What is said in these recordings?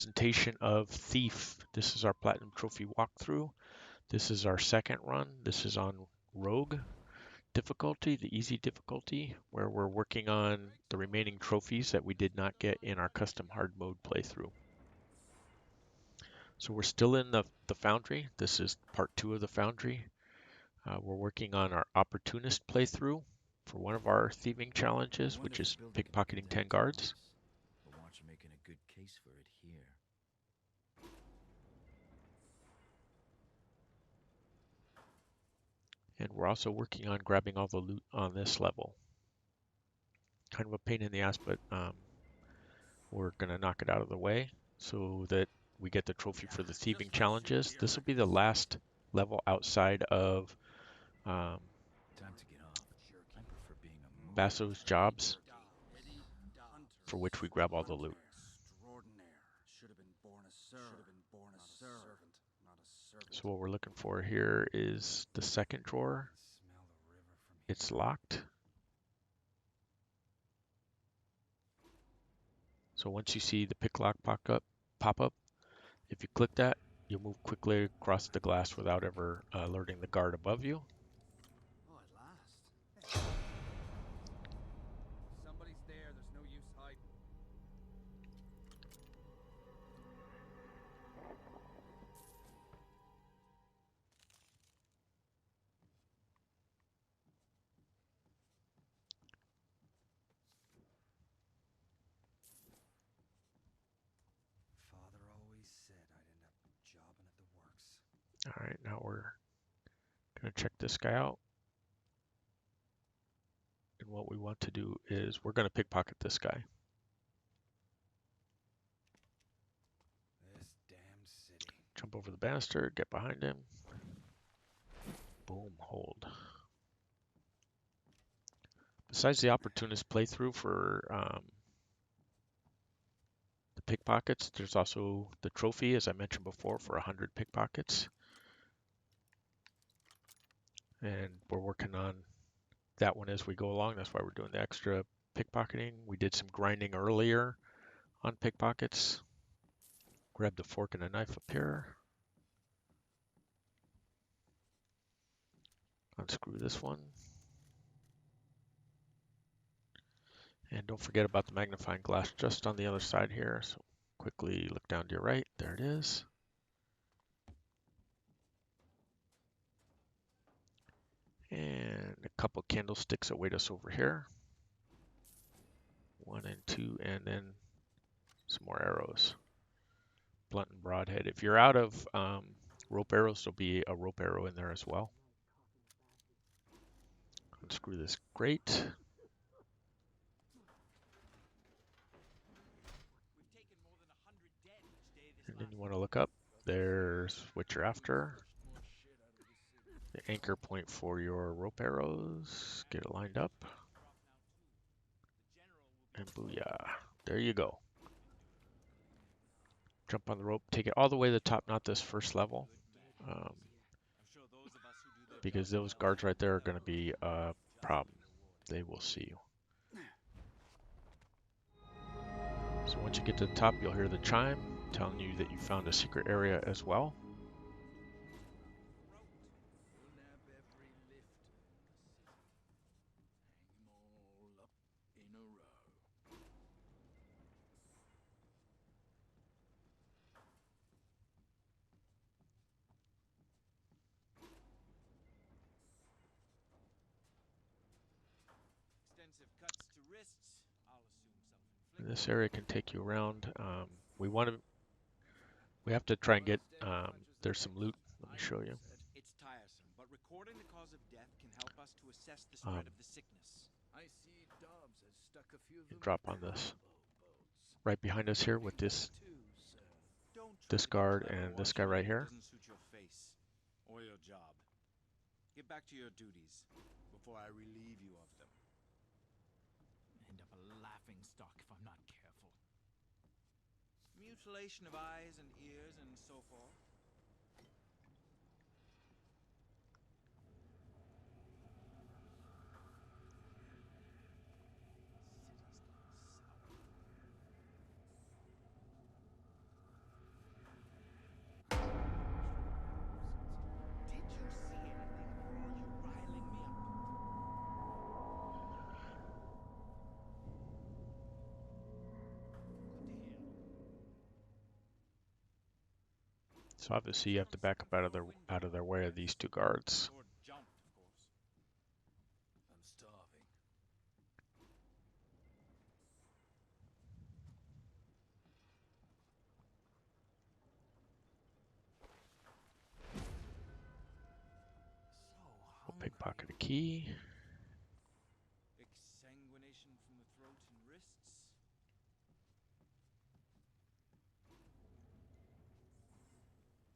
Presentation of Thief. This is our Platinum Trophy walkthrough. This is our second run. This is on Rogue difficulty, the easy difficulty, where we're working on the remaining trophies that we did not get in our custom hard mode playthrough. So we're still in the Foundry. This is part 2 of the Foundry. We're working on our Opportunist playthrough for one of our thieving challenges, which is pickpocketing 10 guards. Making a good case for it here. And we're also working on grabbing all the loot on this level. Kind of a pain in the ass, but we're going to knock it out of the way so that we get the trophy for the thieving challenges. This will be the last level outside of Time to get off. I prefer being a Basso's jobs, for which we grab all the loot. So what we're looking for here is the second drawer. It's locked. So once you see the pick lock pop up, if you click that, you'll move quickly across the glass without ever alerting the guard above you. Oh, at last. Somebody's there. There's no use hiding. Father always said I'd end up jobbing at the works. All right, now we're going to check this guy out. And what we want to do is we're going to pickpocket this guy. This damn city. Jump over the banister, get behind him. Boom, hold. Besides the opportunist playthrough for the pickpockets, there's also the trophy, as I mentioned before, for 100 pickpockets. And we're working on that one as we go along. That's why we're doing the extra pickpocketing. We did some grinding earlier on pickpockets. Grab the fork and a knife up here. Unscrew this one. And don't forget about the magnifying glass just on the other side here. So quickly look down to your right. There it is. And a couple candlesticks await us over here. 1 and 2, and then some more arrows. Blunt and broadhead. If you're out of rope arrows, there'll be a rope arrow in there as well. Unscrew this grate. And then you want to look up. There's what you're after. The anchor point for your rope arrows. Get it lined up. And booyah. There you go. Jump on the rope. Take it all the way to the top, not this first level. Because those guards right there are going to be a problem. They will see you. So once you get to the top, you'll hear the chime telling you that you found a secret area as well. And this area can take you around. We have to try and get. There's some loot. Let me show you. It's tiresome, but recording the cause of death can help us to assess the spread of the sickness. I see Dobbs has stuck a few of them Drop on this. Right behind us here with this guard and this guy right here. Doesn't suit your face or your job. Get back to your duties before I relieve you of them. End up a laughing stock if I'm not careful. Mutilation of eyes and ears and so forth. So obviously you have to back up out of their way of these two guards. Or jumped, of course. I'm starving. We'll pickpocket a key. Exsanguination from the throat and wrists.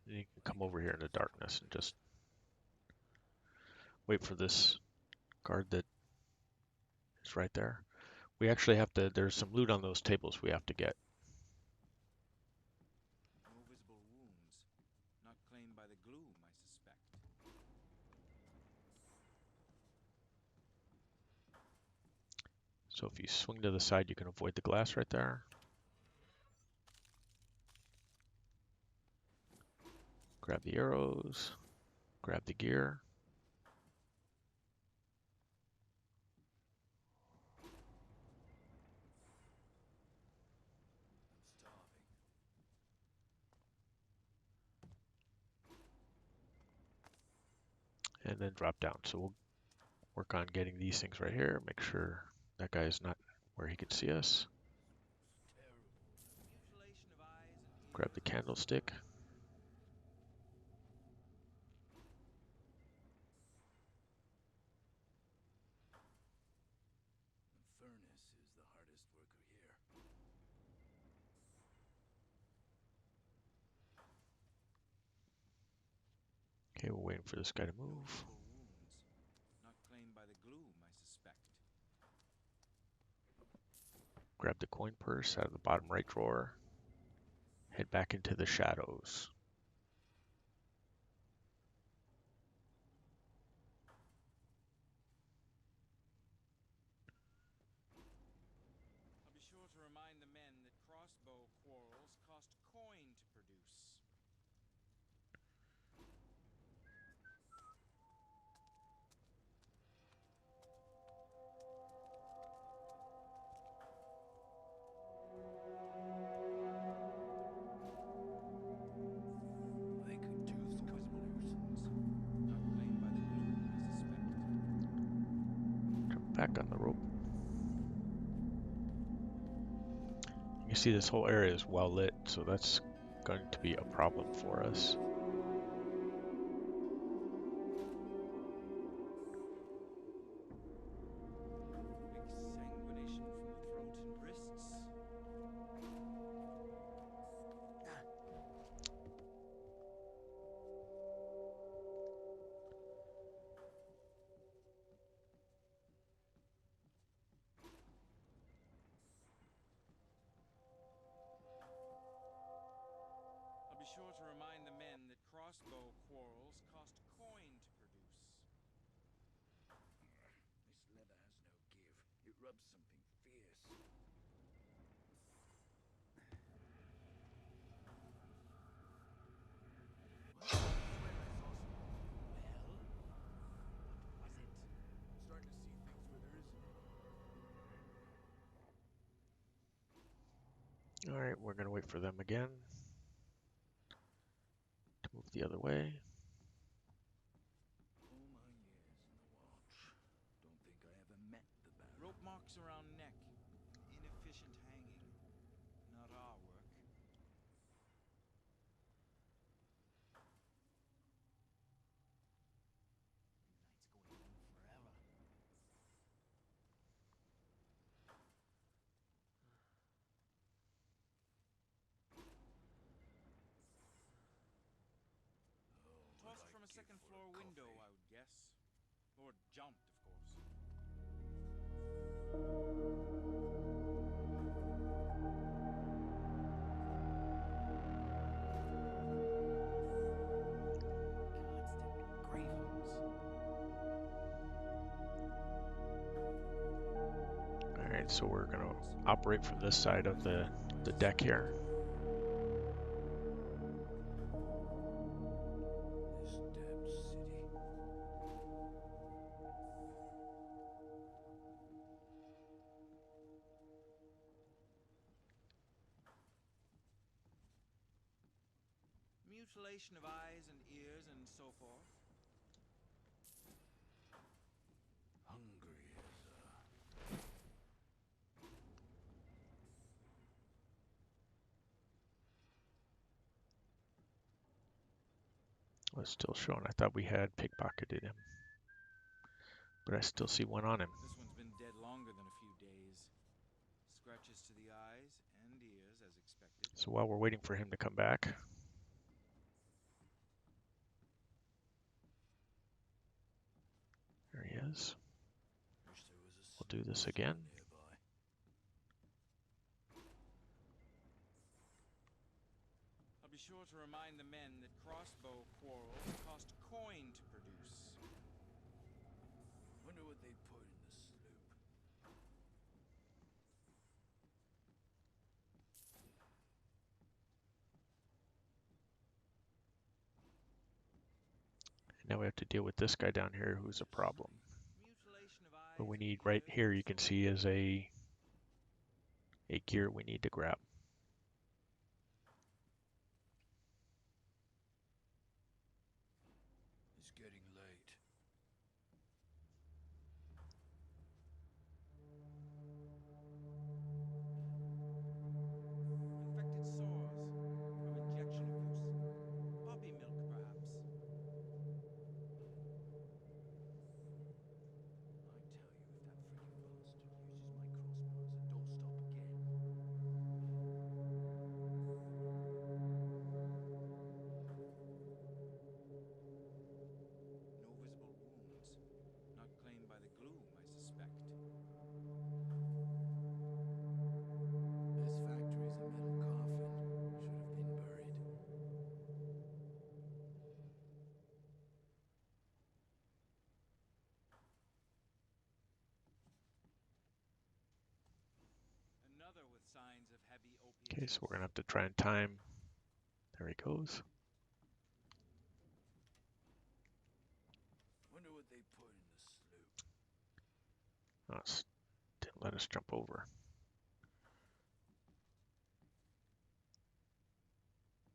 And you can come over here in the darkness and just wait for this guard that is right there. We actually have to, there's some loot on those tables we have to get. No visible wounds. Not claimed by the gloom, I suspect. So if you swing to the side, you can avoid the glass right there. Grab the arrows, grab the gear. I'm starving. And then drop down. So we'll work on getting these things right here. Make sure that guy is not where he can see us. Mutilation of eyes and Grab the ears. candlestick. The furnace is the hardest worker here. Okay, we're waiting for this guy to No move. visible wounds. Not claimed by the gloom, I suspect. Grab the coin purse out of the bottom right drawer. Head back into the shadows. I'll be sure to remind the men that crossbow quarrels cost coin to produce. I could use customers. Not claimed by the gloom, I suspect. Jump back on the rope. You can see this whole area is well lit, so that's going to be a problem for us. Exsanguination from the throat and wrists. I'll be sure to remind the men that crossbow quarrels cost coin to produce. This leather has no give. It rubs something fierce. What? I swear I saw something. Well, what was it? I'm starting to see things where there isn't any. All right, we're going to wait for them again to move the other way. All my years in the watch. Don't think I ever met the Baron. Rope marks around neck. Inefficient hanging. Not our work. Night's going on forever. Tossed from a second floor window, I would guess. Or jumped, of course. Constant grievance. All right, so we're going to operate from this side of the deck here. This damn city. Mutilation of eyes and ears and so forth. Hungry as a... Well, it's still showing. I thought we had pickpocketed him, but I still see one on him. This one's been dead longer than a few days. Scratches to the eyes and ears as expected. So while we're waiting for him to come back, there he is. Wish there was a We'll do this again. nearby. I'll be sure to remind the men that crossbow quarrels cost coin to produce. Wonder what they put in the sloop. Now we have to deal with this guy down here who's a problem. Mutilation of eyes What we and need right ears here, and you can so see, is a gear we need to grab. It's getting late. Infected sores from injection abuse. Poppy milk, perhaps. I tell you, if that freaking bastard uses my crossbow as a doorstop again. No visible wounds. Not claimed by the gloom, I suspect. This factory's a metal coffin. Should have been buried. Another with signs of heavy opiate Okay, so use. we're gonna have to try and time. There he goes. Wonder what they put in the sloop. Oh, didn't let us jump over.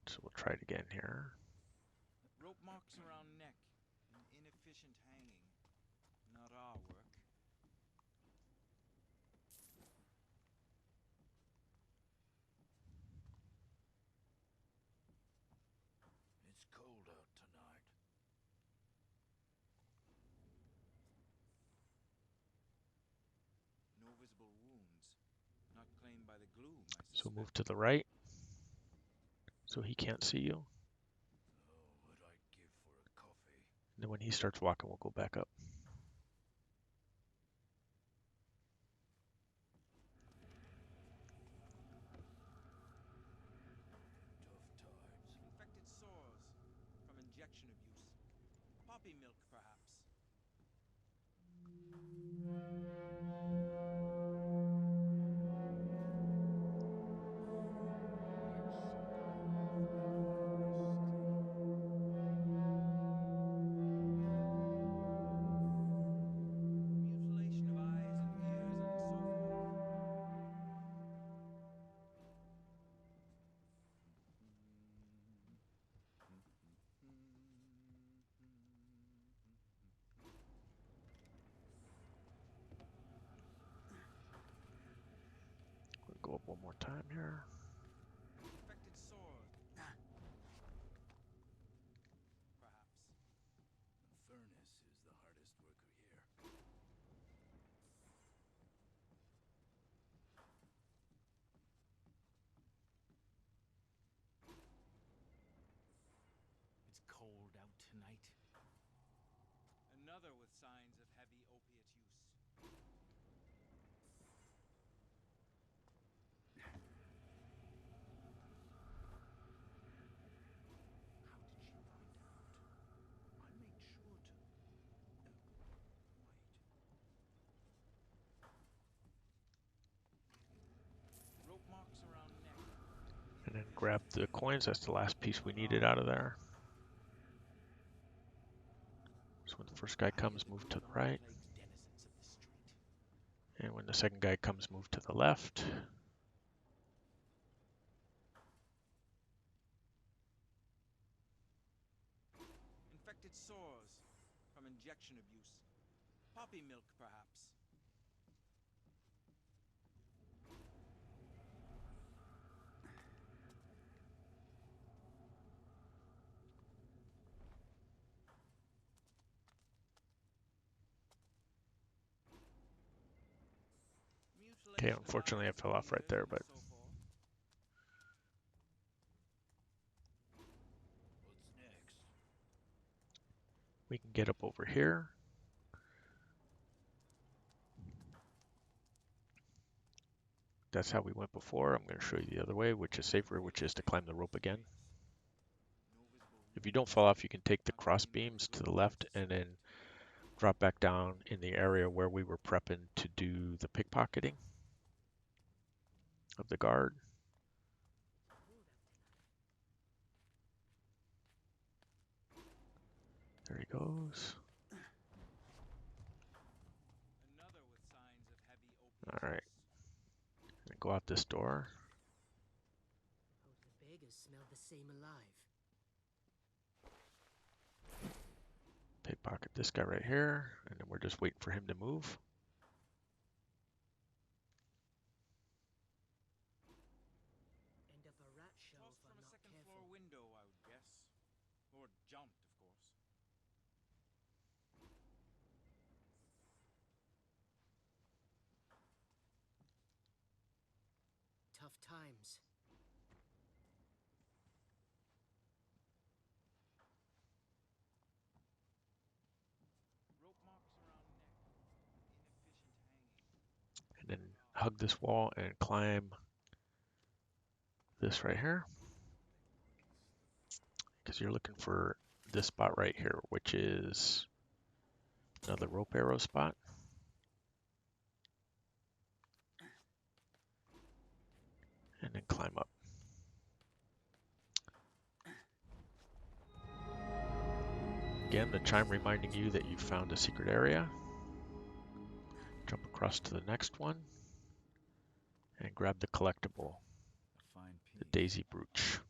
So we'll try it again here. Rope marks around neck. An inefficient hanging. Not our work. It's cold out tonight. No visible wounds. Not claimed by the gloom, I So suspect. move to the right so he can't see you. Oh, what I'd give for a coffee. And then when he starts walking, we'll go back up. Tough times. Infected sores from injection abuse. Poppy milk, perhaps. Mutilation of eyes and ears and so forth. We'll go up one more time here. Infected sores. Perhaps. The furnace is the hardest worker here. It's cold out tonight. Another with signs of heavy opiate use. How did she find out? I made sure to... Rope marks around neck. And then grab the coins. That's the last piece we needed out of there. So when the first guy comes, move to the right. Denizens of the street. And when the second guy comes, move to the left. it sores from injection abuse. Poppy milk, perhaps. Okay, Mutilation of unfortunately I eyes and fell off right ears there, and but so forth. What's next? we can get up over here. That's how we went before. I'm going to show you the other way, which is safer, which is to climb the rope again. No visible If you don't fall off, you can take the cross beams to the left and then drop back down in the area where we were prepping to do the pickpocketing of the guard. There he goes. Another with signs of heavy All right, opiate use. and go out this door. Oh, the beggars smell the same alive. Pickpocket this guy right here, and then we're just waiting for him to move. End up a rat show Tossed if from I'm a not second careful. floor window, I would guess. Or jumped, of course. Tough times. Rope marks around neck. Inefficient hanging. And then hug this wall and climb this right here, because you're looking for this spot right here, which is another rope arrow spot. And then climb up. Again, the chime reminding you that you found a secret area. Jump across to the next one and grab the collectible, A fine the piece. daisy brooch.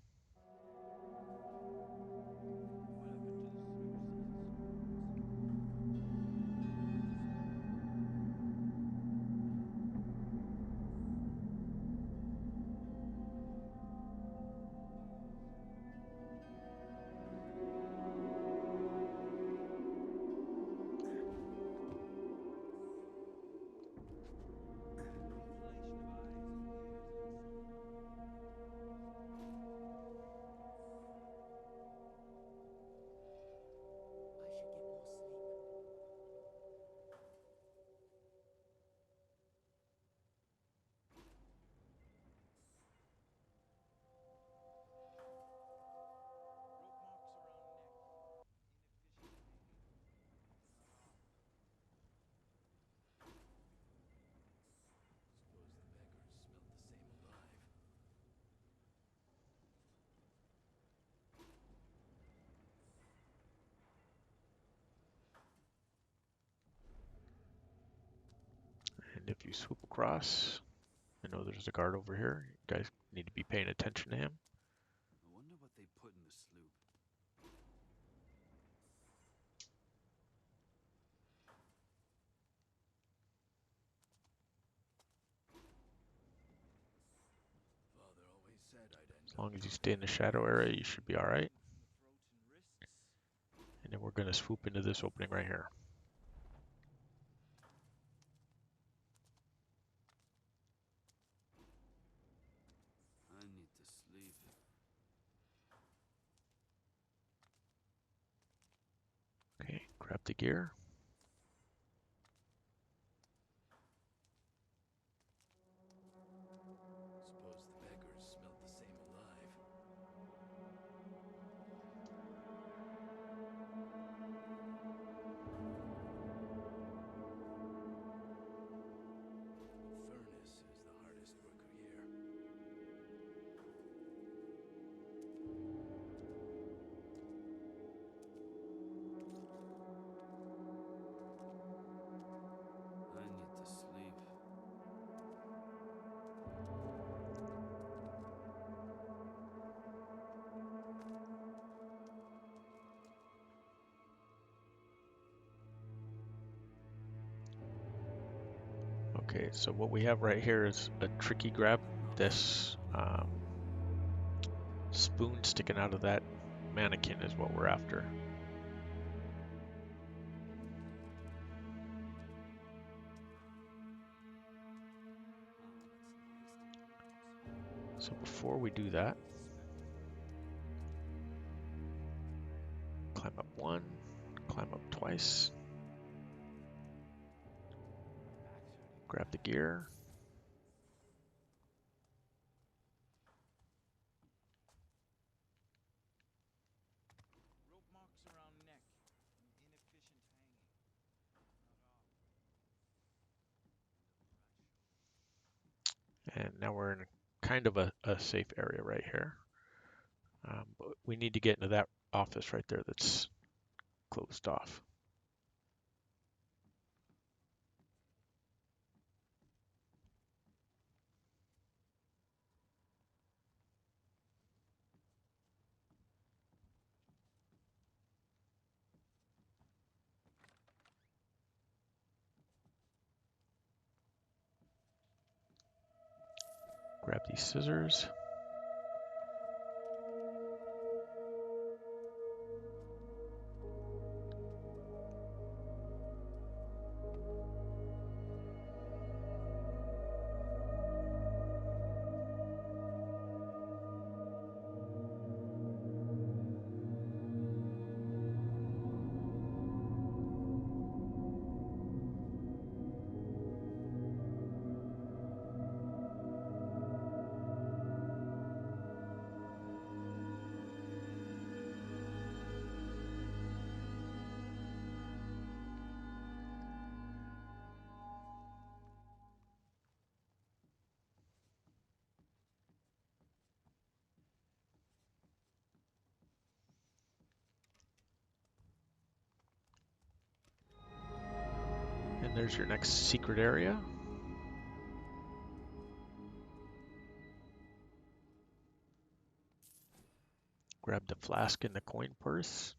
I should get more sleep. Suppose the beggars smelled the same alive. And if you swoop across, I know there's a guard over here. You guys need to be paying attention to him. I wonder what they put in the sloop. Father always said I'd end As long up as you top stay in the shadow area, you should be all right. From the throats and wrists. And then we're going to swoop into this opening right here. I need to sleep. Okay, grab the gear. Suppose the beggars smelled the same alive. The furnace is the hardest worker here. Okay, so what we have right here is a tricky grab. This spoon sticking out of that mannequin is what we're after. So before we do that, climb up one, climb up twice, grab the gear. Rope marks around neck. Inefficient hanging. Not And now we're in kind of a safe area right here. But we need to get into that office right there that's closed off. Grab these scissors. And there's your next secret area. Grab the flask in the coin purse.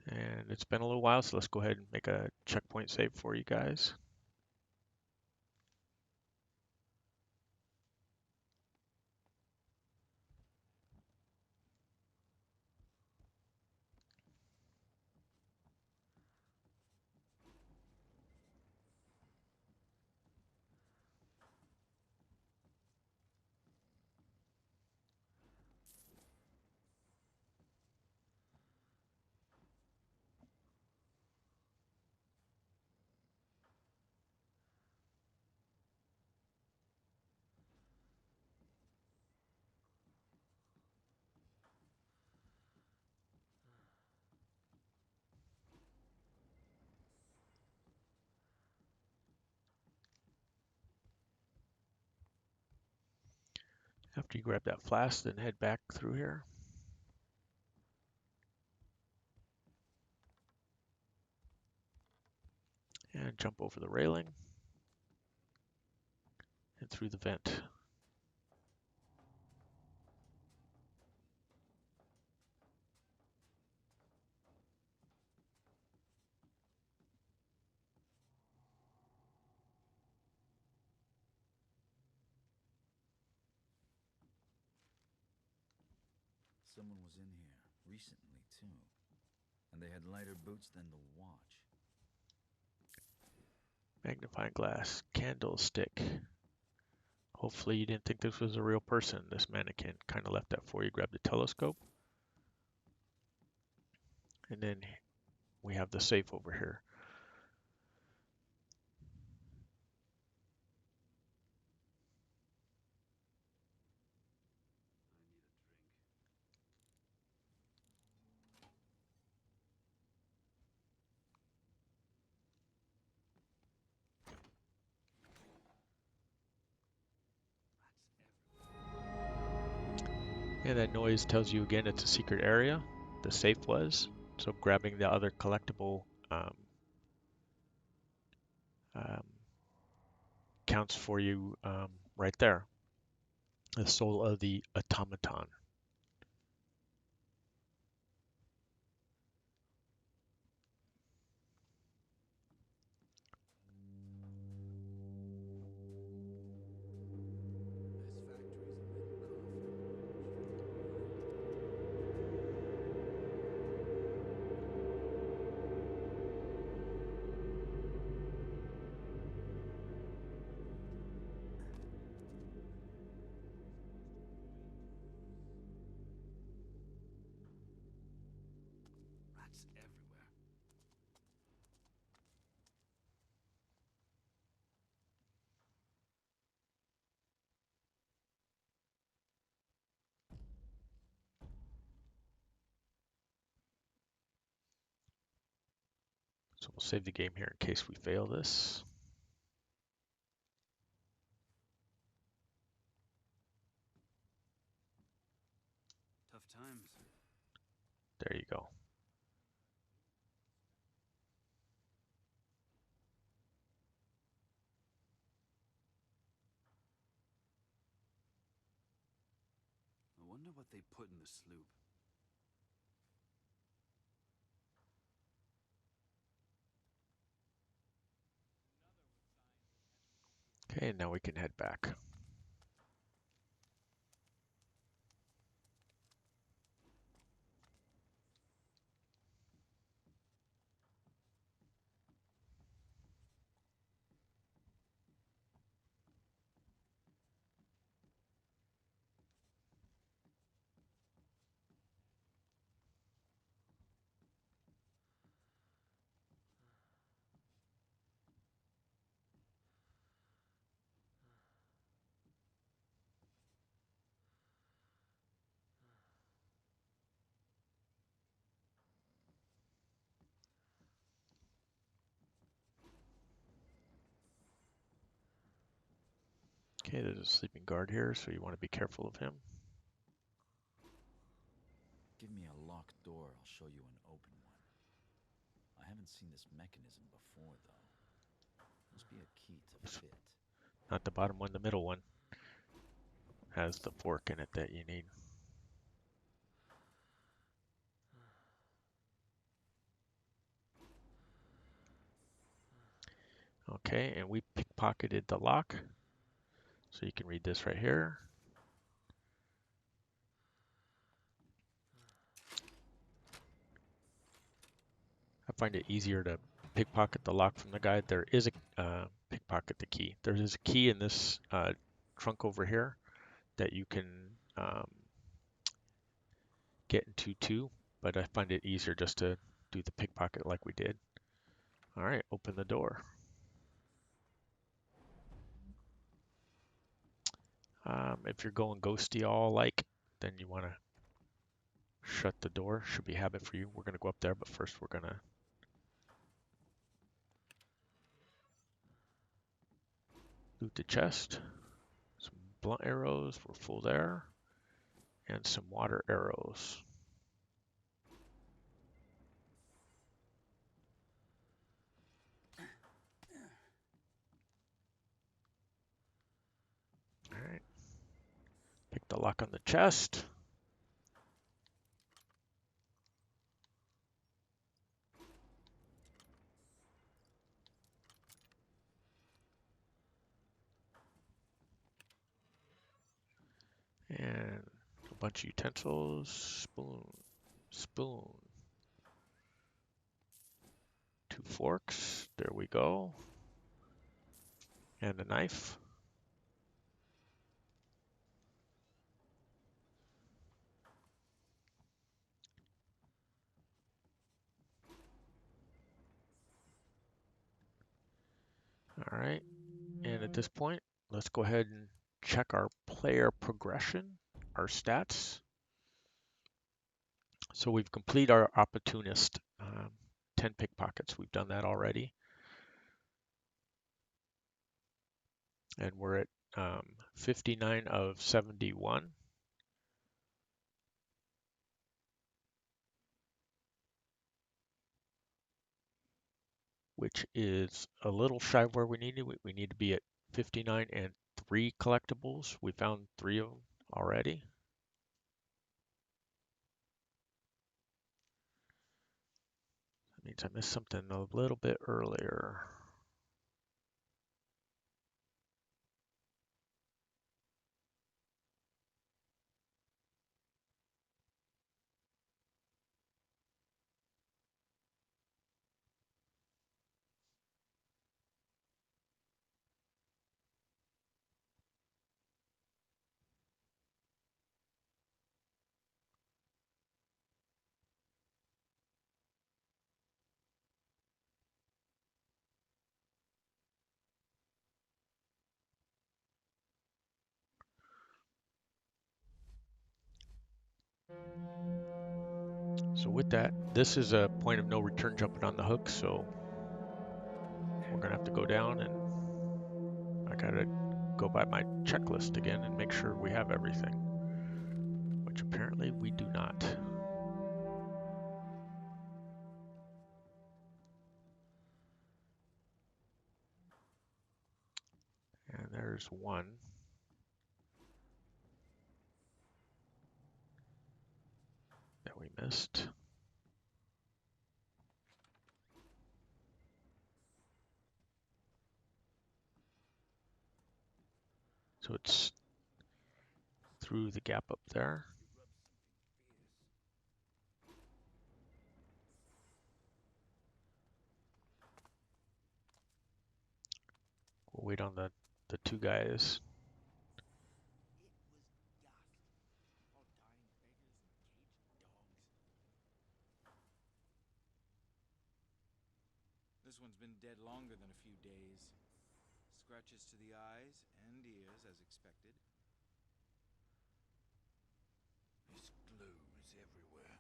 And it's been a little while, so let's go ahead and make a checkpoint save for you guys. After you grab that flask, then head back through here. And jump over the railing and through the vent. Someone was in here recently, too. And they had lighter boots than the watch. Magnifying glass, candlestick. Hopefully you didn't think this was a real person. This mannequin kind of left that for you. Grab the telescope. And then we have the safe over here. And that noise tells you again it's a secret area. The safe was. So grabbing the other collectible um, counts for you right there. The soul of the automaton. This factory's a bit comfortable. Rats everywhere. So we'll save the game here in case we fail this. Tough times. There you go. I wonder what they put in the sloop. Okay, and now we can head back. Okay, there's a sleeping guard here, so you want to be careful of him. Give me a locked door, I'll show you an open one. I haven't seen this mechanism before, though. Must be a key to fit. Not the bottom one, the middle one has the fork in it that you need. Okay, and we pickpocketed the lock. So you can read this right here. I find it easier to pickpocket the lock from the guide. There is a pickpocket the key. There is a key in this trunk over here that you can get into too, but I find it easier just to do the pickpocket like we did. All right, open the door. If you're going ghosty all like, then you want to shut the door. Should be habit for you. We're going to go up there, but first we're going to loot the chest. Some blunt arrows, we're full there, and some water arrows. All right, pick the lock on the chest. And a bunch of utensils, spoon, 2 forks, there we go, and a knife. All right, and at this point, let's go ahead and check our player progression, our stats. So we've completed our opportunist 10 pickpockets. We've done that already. And we're at 59 of 71. which is a little shy of where we need to. We need to be at 59 and 3 collectibles. We found 3 of them already. That means I missed something a little bit earlier. So with that, this is a point of no return jumping on the hook, so we're gonna have to go down, and I gotta go by my checklist again and make sure we have everything, which apparently we do not. And there's one. That we missed. So it's through the gap up there. We'll wait on the 2 guys. This one's been dead longer than a few days. Scratches to the eyes and ears, as expected. This glue is everywhere.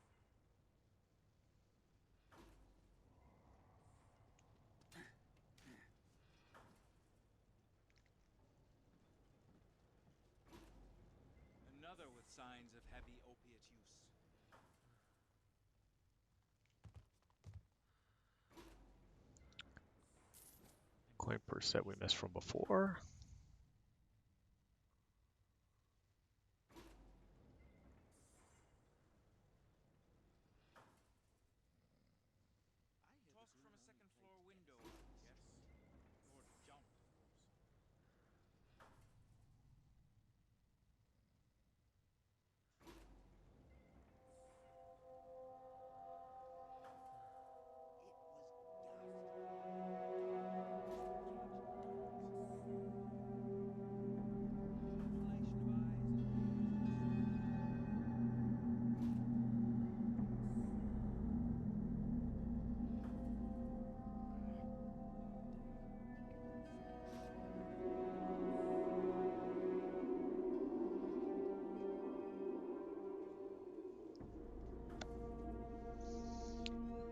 Another with signs of heavy opiate use. Coin purse that we missed from before. Tossed from a second floor window, I guess. Or jumped, of course.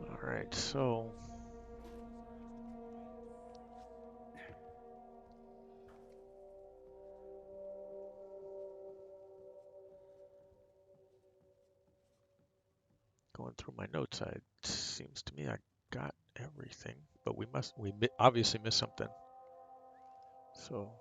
All right, so going through my notes, it seems to me I got everything, but we obviously missed something. So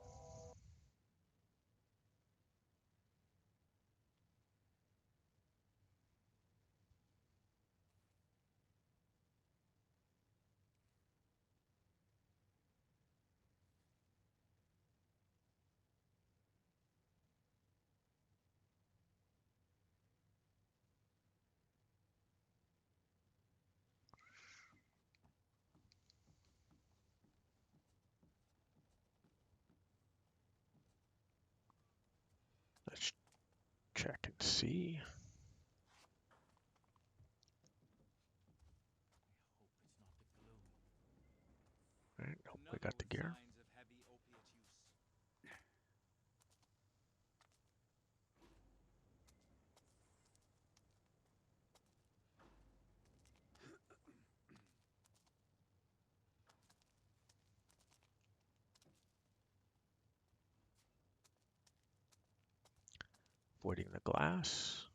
let's check and see. All right, nope, we got the gear. Signs of heavy opiate use. Avoiding the glass.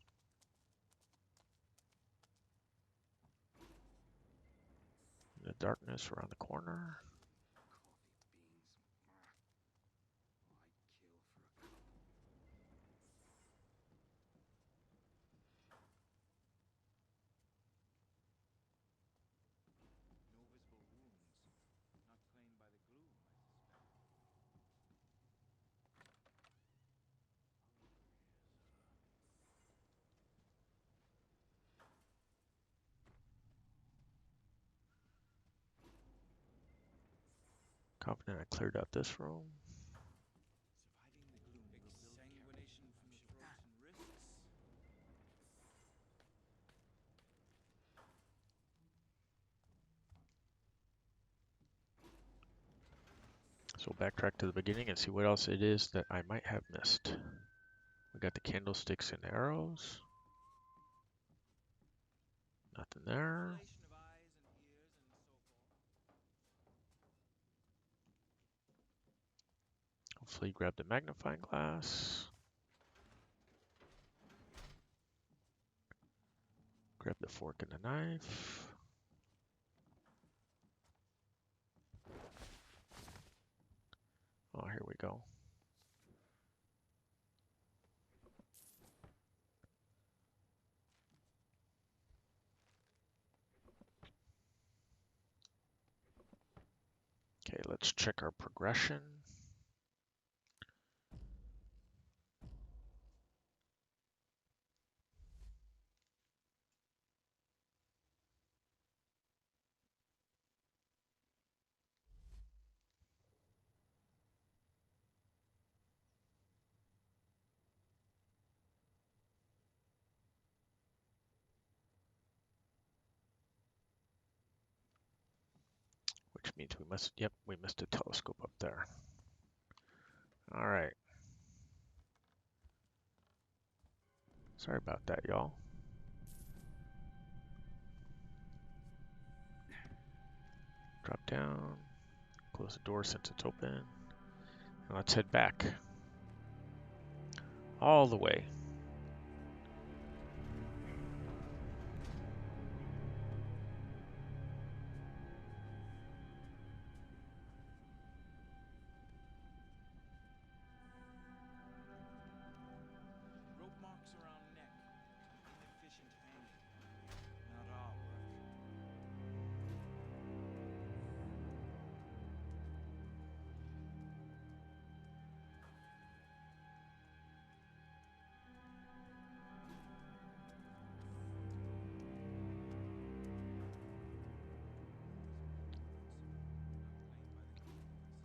darkness around the corner. Coffee beans. I'd kill for a cup. No visible wounds. Not claimed by the glue, I suspect. Confident I cleared out this room. Surviving the gloom. Exsanguination from the throats and wrists. So backtrack to the beginning and see what else it is that I might have missed. We got the candlesticks and arrows. Nothing there. Installation of eyes and ears and so forth. Hopefully grab the magnifying glass. Grab the fork and the knife. Oh, here we go. Okay, let's check our progression. Which means we must, yep, we missed a telescope up there. All right. Sorry about that, y'all. Drop down, close the door since it's open, and let's head back. All the way. Rope marks around neck. Inefficient hanging. Not our work.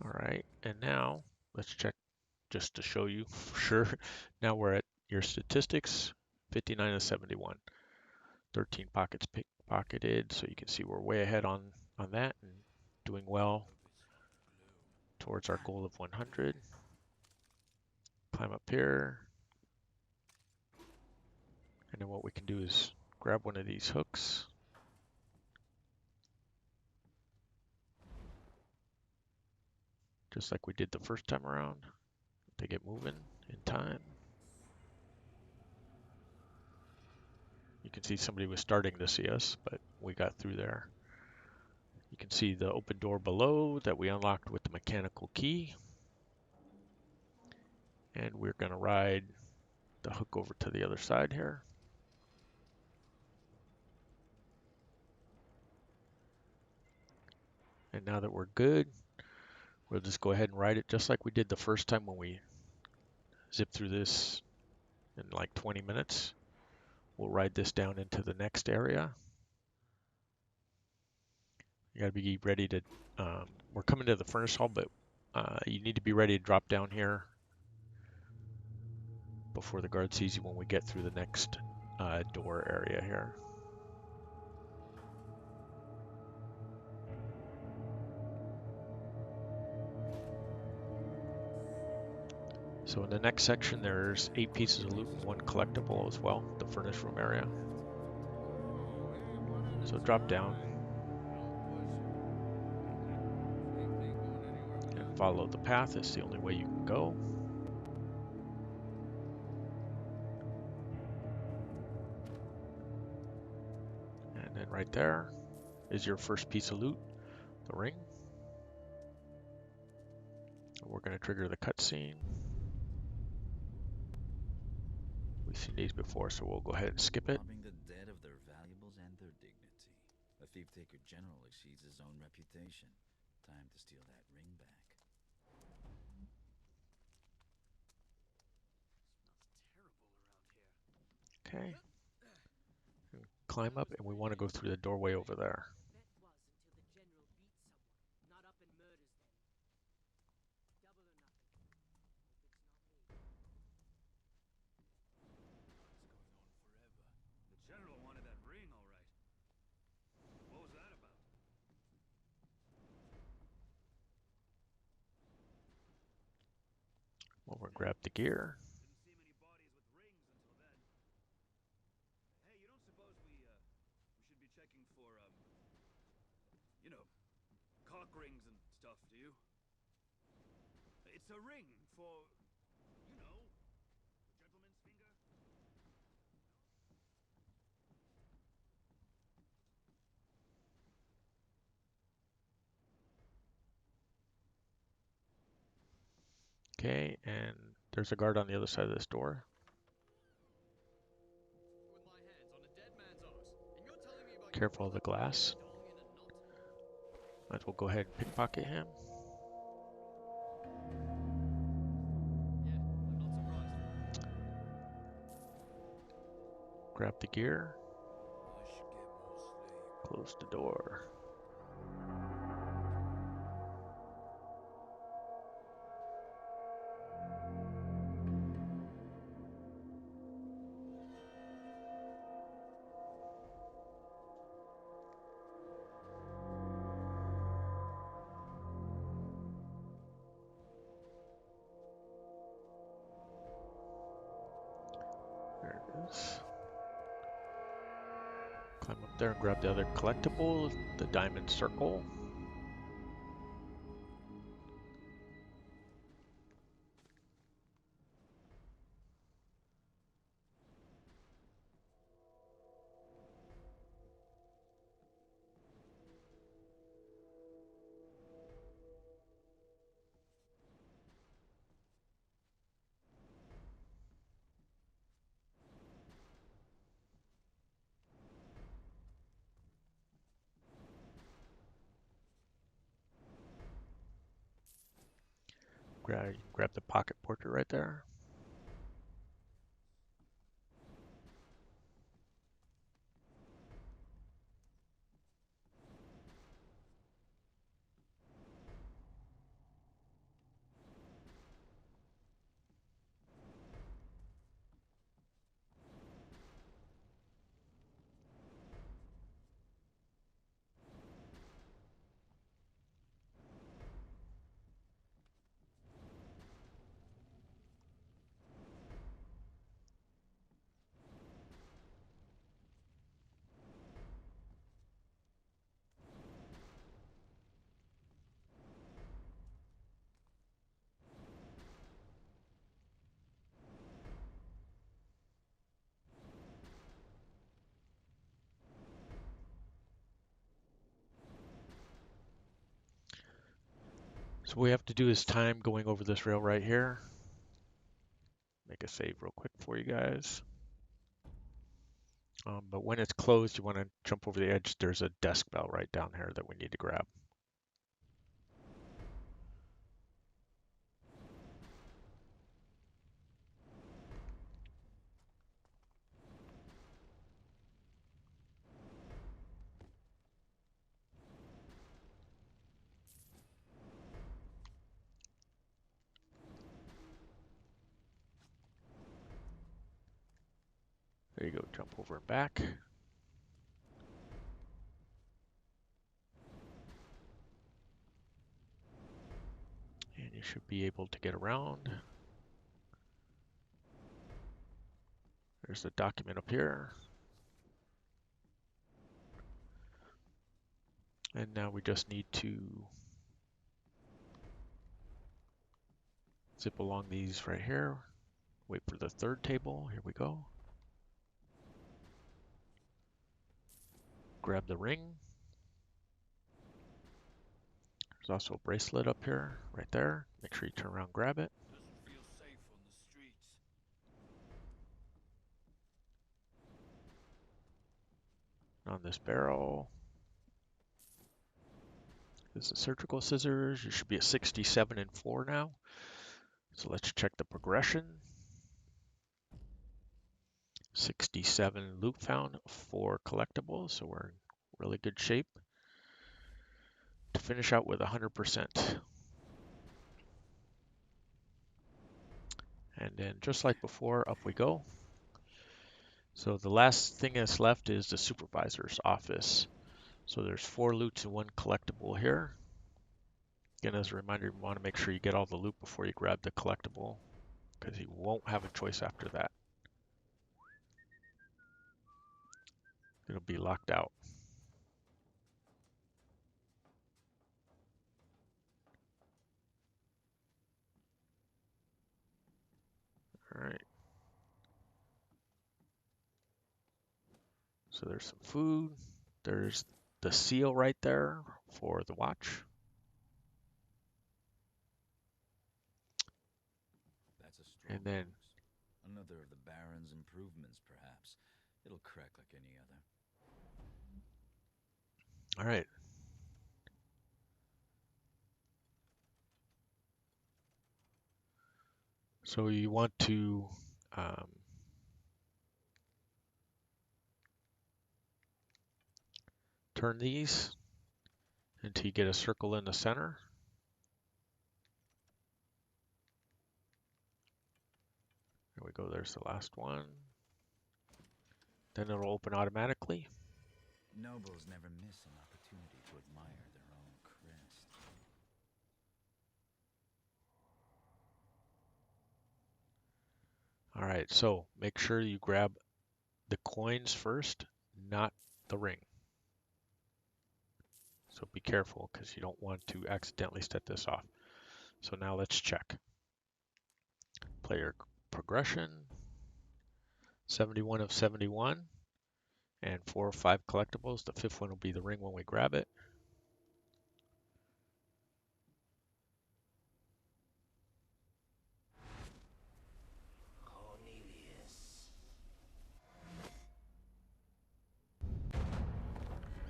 All right, and now let's check just to show you for sure. Now we're at your statistics, 59 of 71. 13 pockets pickpocketed, so you can see we're way ahead on that and doing well towards our goal of 100. Climb up here, and then what we can do is grab one of these hooks. Just like we did the first time around, to get moving in time. You can see somebody was starting to see us, but we got through there. You can see the open door below that we unlocked with the mechanical key. And we're going to ride the hook over to the other side here. And now that we're good, we'll just go ahead and ride it just like we did the first time when we zipped through this in like 20 minutes. We'll ride this down into the next area. You got to be ready to, we're coming to the furnace hall, but you need to be ready to drop down here before the guard sees you when we get through the next door area here. So in the next section, there's 8 pieces of loot and 1 collectible as well, the furnace room area. So drop down and follow the path. It's the only way you can go. And then right there is your first piece of loot. the ring. We're going to trigger the cutscene. We've seen these before, so we'll go ahead and skip it. Robbing the dead of their valuables and their dignity. A thief-taker generally exceeds his own reputation. Time to steal that ring back. Smells terrible around here. Okay. And climb up, and we want to go through the doorway over there. Bet was until the general beat someone, not up and murders them. Double or nothing. Hope it's not me. Oh, it's going on forever. The general wanted that ring, all right. What was that about? Over and grab the gear. Didn't see many bodies with rings until then. Hey, you don't suppose we should be checking for you know, cock rings and stuff, do you? It's a ring for, you know, the gentleman's finger. Okay, and there's a guard on the other side of this door. With my hands on a dead man's arse, and you're telling me about Careful of the glass. Might as well go ahead and pickpocket him. Yeah, I'm not surprised. Grab the gear. I should get more sleep. Close the door. There it is. Climb up there and grab the other collectible, the diamond circle. Grab the pocket portrait right there. So what we have to do is time going over this rail right here. Make a save real quick for you guys. But when it's closed, you want to jump over the edge. There's a desk bell right down here that we need to grab. There you go, jump over and back. And you should be able to get around. There's the document up here. And now we just need to zip along these right here. Wait for the third table. Here we go. Grab the ring. There's also a bracelet up here, right there. Make sure you turn around and grab it. Doesn't feel safe on the streets. On this barrel. This is surgical scissors. You should be at 67 and 4 now. So let's check the progression. 67 loot found, 4 collectibles. So we're in really good shape to finish out with 100%. And then just like before, up we go. So the last thing that's left is the supervisor's office. So there's 4 loots and 1 collectible here. Again, as a reminder, you want to make sure you get all the loot before you grab the collectible, because you won't have a choice after that. It'll be locked out. All right. So there's some food. There's the seal right there for the watch. That's a strong And then nose. Another of the Baron's improvements, perhaps. It'll crack like any other. all right. So you want to turn these until you get a circle in the center. There we go, there's the last one. Then it'll open automatically. Nobles never miss an opportunity to admire their own crest. All right, so make sure you grab the coins first, not the ring. So be careful because you don't want to accidentally set this off. So now let's check. Player progression, 71 of 71, and 4 or 5 collectibles. The 5th one will be the ring when we grab it.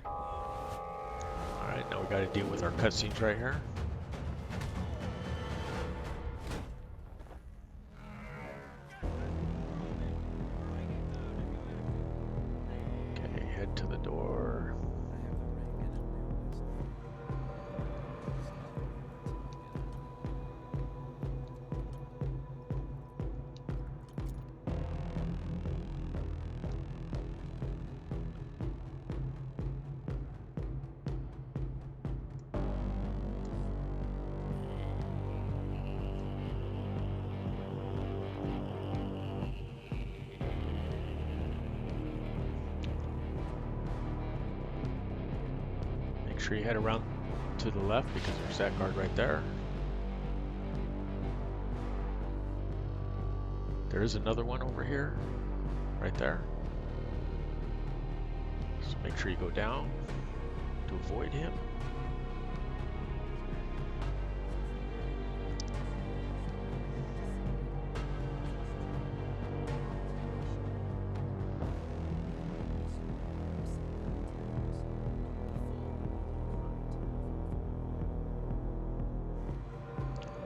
Alright, now we got to deal with our cutscenes right here. Okay, head to the door. Make sure you head around to the left because there's that guard right there. There is another one over here, right there. So make sure you go down to avoid him.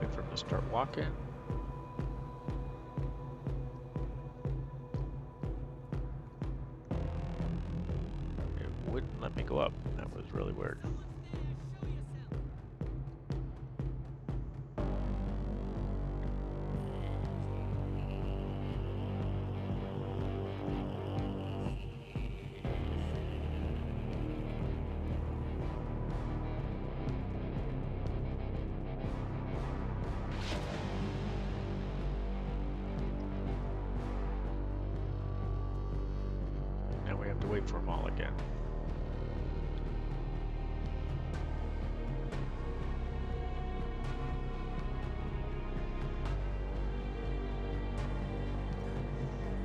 Wait for him to start walking. It wouldn't let me go up. That was really weird. Now we have to wait for them all again.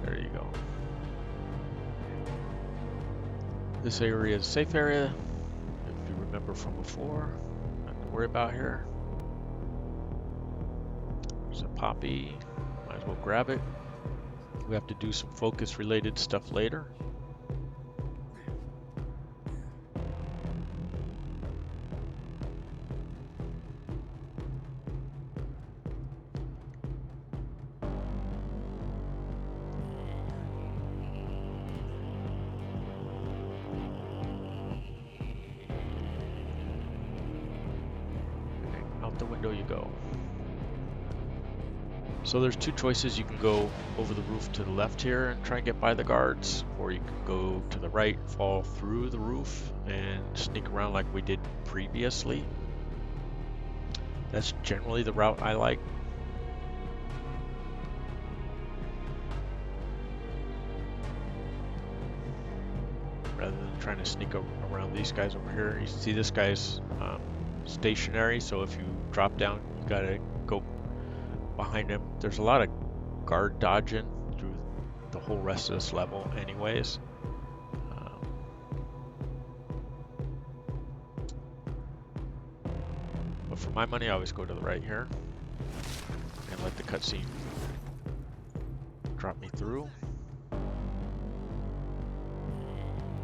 There you go. This area is a safe area, if you remember from before. Not to worry about here. There's a poppy. Might as well grab it. We have to do some focus related stuff later. Out the window you go. So there's two choices. You can go over the roof to the left here and try and get by the guards, or you can go to the right, fall through the roof, and sneak around like we did previously. That's generally the route I like. Rather than trying to sneak around these guys over here. You see this guy's stationary, so if you drop down, you gotta go behind him. There's a lot of guard dodging through the whole rest of this level anyways. But for my money, I always go to the right here and let the cutscene drop me through.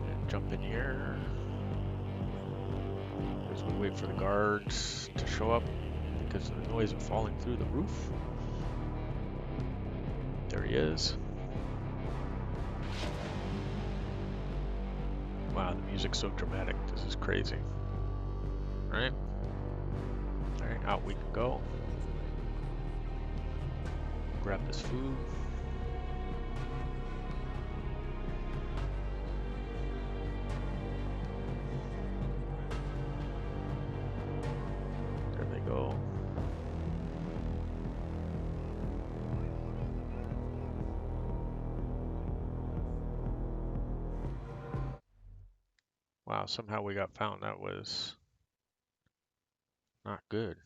And jump in here as we wait for the guards to show up because of the noise of falling through the roof. There he is. Wow, the music's so dramatic. This is crazy. Alright, out we can go. Grab this food. There they go. Wow, somehow we got found. That was not good.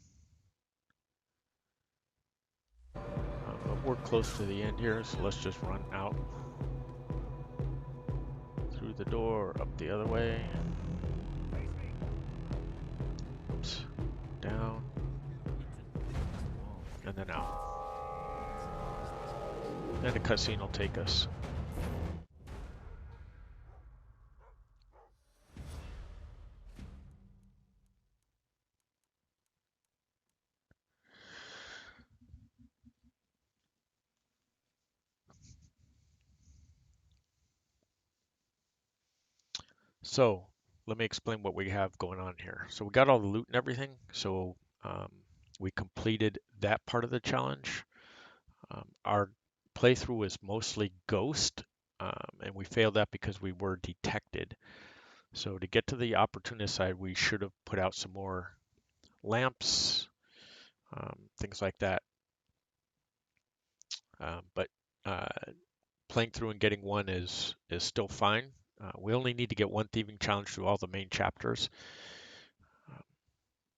But we're close to the end here, so let's just run out through the door, up the other way. Oops. Down. And then out. Then the cutscene will take us. So let me explain what we have going on here. So we got all the loot and everything. So we completed that part of the challenge. Our playthrough was mostly ghost, and we failed that because we were detected. So to get to the opportunist side, we should have put out some more lamps, things like that. But playing through and getting one is still fine. We only need to get one thieving challenge through all the main chapters.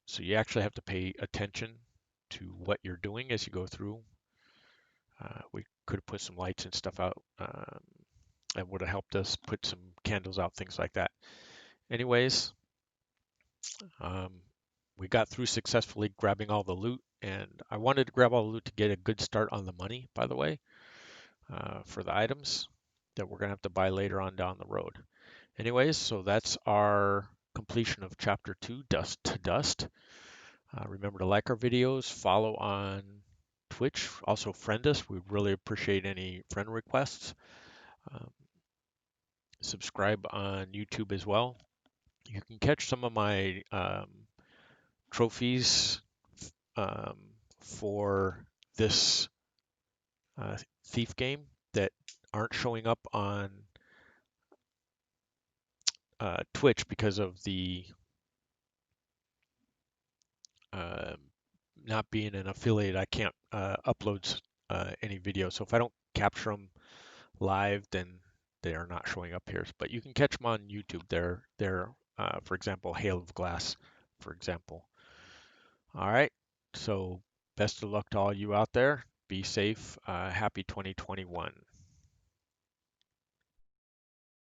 So you actually have to pay attention to what you're doing as you go through. We could have put some lights and stuff out. That would have helped us put some candles out, things like that. Anyways, we got through successfully grabbing all the loot, and I wanted to grab all the loot to get a good start on the money, by the way, for the items that we're going to have to buy later on down the road. Anyways, so that's our completion of Chapter 2, Dust to Dust. Remember to like our videos, follow on Twitch, also friend us. We'd really appreciate any friend requests. Subscribe on YouTube as well. You can catch some of my trophies for this thief game that aren't showing up on Twitch because of the not being an affiliate. I can't upload any video, so if I don't capture them live, then they are not showing up here. But you can catch them on YouTube. They're for example, Hail of Glass, for example. All right, so best of luck to all you out there. Be safe. Happy 2021.